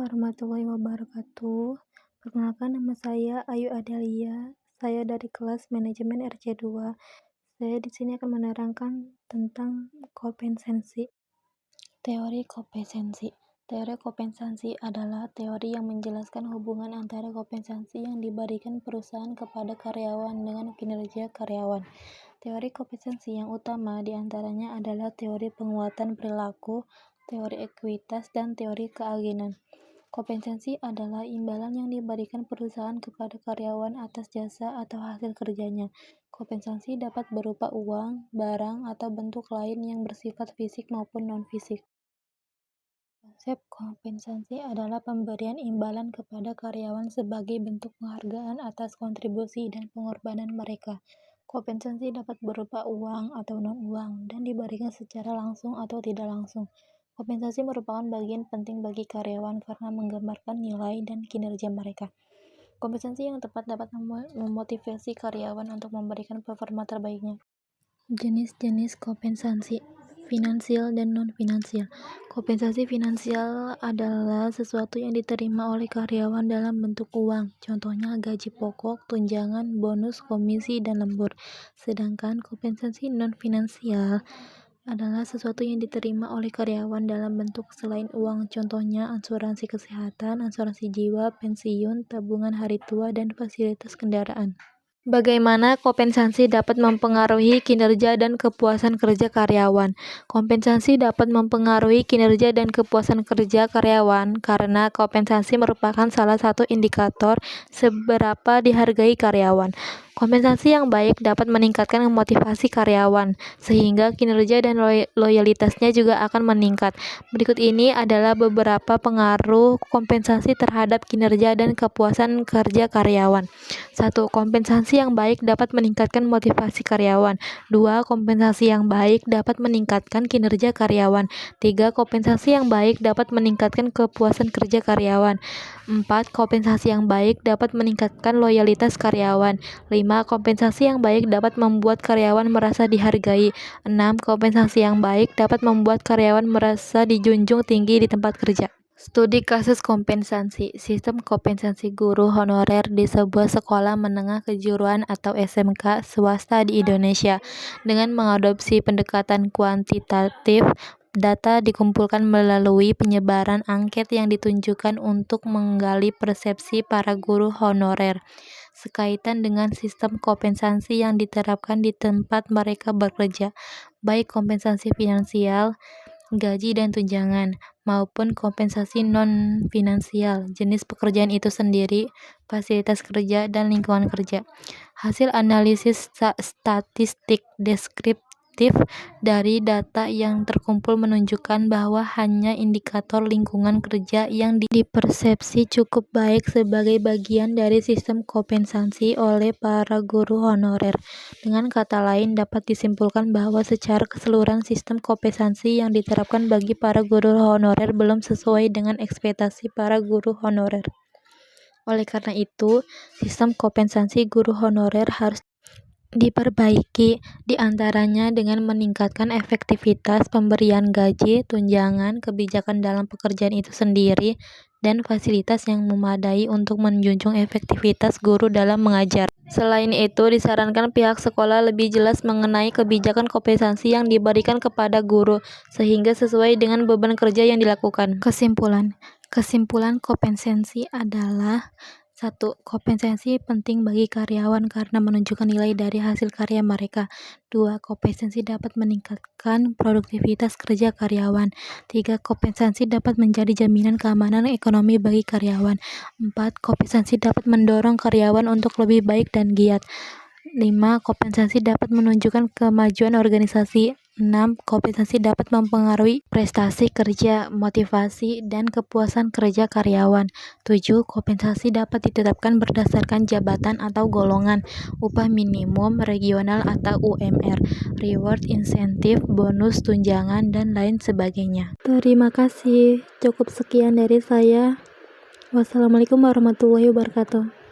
warahmatullahi wabarakatuh. Perkenalkan, nama saya Ayu Adelia. Saya dari kelas manajemen RC2. Saya di sini akan menerangkan tentang kompetensi. Teori kompetensi. Teori kompetensi adalah teori yang menjelaskan hubungan antara kompetensi yang diberikan perusahaan kepada karyawan dengan kinerja karyawan. Teori kompetensi yang utama diantaranya adalah teori penguatan perilaku, teori ekuitas, dan teori keagenan. Kompetensi adalah imbalan yang diberikan perusahaan kepada karyawan atas jasa atau hasil kerjanya. Kompetensi dapat berupa uang, barang, atau bentuk lain yang bersifat fisik maupun non-fisik. Konsep kompetensi adalah pemberian imbalan kepada karyawan sebagai bentuk penghargaan atas kontribusi dan pengorbanan mereka. Kompetensi dapat berupa uang atau non-uang dan diberikan secara langsung atau tidak langsung. Kompensasi merupakan bagian penting bagi karyawan karena menggambarkan nilai dan kinerja mereka. Kompensasi yang tepat dapat memotivasi karyawan untuk memberikan performa terbaiknya. Jenis-jenis kompensasi finansial dan non-finansial. Kompensasi finansial adalah sesuatu yang diterima oleh karyawan dalam bentuk uang, contohnya gaji pokok, tunjangan, bonus, komisi, dan lembur. Sedangkan kompensasi non-finansial adalah sesuatu yang diterima oleh karyawan dalam bentuk selain uang, contohnya asuransi kesehatan, asuransi jiwa, pensiun, tabungan hari tua, dan fasilitas kendaraan. Bagaimana kompensasi dapat mempengaruhi kinerja dan kepuasan kerja karyawan? Kompensasi dapat mempengaruhi kinerja dan kepuasan kerja karyawan karena kompensasi merupakan salah satu indikator seberapa dihargai karyawan. Kompensasi yang baik dapat meningkatkan motivasi karyawan, sehingga kinerja dan loyalitasnya juga akan meningkat. Berikut ini adalah beberapa pengaruh kompensasi terhadap kinerja dan kepuasan kerja karyawan. 1. Kompensasi yang baik dapat meningkatkan motivasi karyawan. 2. Kompensasi yang baik dapat meningkatkan kinerja karyawan. 3. Kompensasi yang baik dapat meningkatkan kepuasan kerja karyawan. 4. Kompensasi yang baik dapat meningkatkan loyalitas karyawan. 5. Kompensasi yang baik dapat membuat karyawan merasa dihargai. 6. Kompensasi yang baik dapat membuat karyawan merasa dijunjung tinggi di tempat kerja. Studi kasus kompensasi. Sistem kompensasi guru honorer di sebuah sekolah menengah kejuruan atau SMK swasta di Indonesia. Dengan mengadopsi pendekatan kuantitatif, data dikumpulkan melalui penyebaran angket yang ditunjukkan untuk menggali persepsi para guru honorer sekaitan dengan sistem kompensasi yang diterapkan di tempat mereka bekerja, baik kompensasi finansial, gaji dan tunjangan, maupun kompensasi non-finansial, jenis pekerjaan itu sendiri, fasilitas kerja, dan lingkungan kerja. Hasil analisis statistik deskriptif dari data yang terkumpul menunjukkan bahwa hanya indikator lingkungan kerja yang dipersepsi cukup baik sebagai bagian dari sistem kompensasi oleh para guru honorer. Dengan kata lain, dapat disimpulkan bahwa secara keseluruhan sistem kompensasi yang diterapkan bagi para guru honorer belum sesuai dengan ekspektasi para guru honorer. Oleh karena itu, sistem kompensasi guru honorer harus diperbaiki, diantaranya dengan meningkatkan efektivitas pemberian gaji, tunjangan, kebijakan dalam pekerjaan itu sendiri, dan fasilitas yang memadai untuk menjunjung efektivitas guru dalam mengajar. Selain itu, disarankan pihak sekolah lebih jelas mengenai kebijakan kompensasi yang diberikan kepada guru, sehingga sesuai dengan beban kerja yang dilakukan. Kesimpulan kompensasi adalah 1. Kompensasi penting bagi karyawan karena menunjukkan nilai dari hasil karya mereka. 2. Kompensasi dapat meningkatkan produktivitas kerja karyawan. 3. Kompensasi dapat menjadi jaminan keamanan ekonomi bagi karyawan. 4. Kompensasi dapat mendorong karyawan untuk lebih baik dan giat. 5. Kompensasi dapat menunjukkan kemajuan organisasi. 6. Kompensasi dapat mempengaruhi prestasi kerja, motivasi, dan kepuasan kerja karyawan. 7. Kompensasi dapat ditetapkan berdasarkan jabatan atau golongan, upah minimum, regional atau UMR, reward, insentif, bonus, tunjangan, dan lain sebagainya. Terima kasih. Cukup sekian dari saya. Wassalamualaikum warahmatullahi wabarakatuh.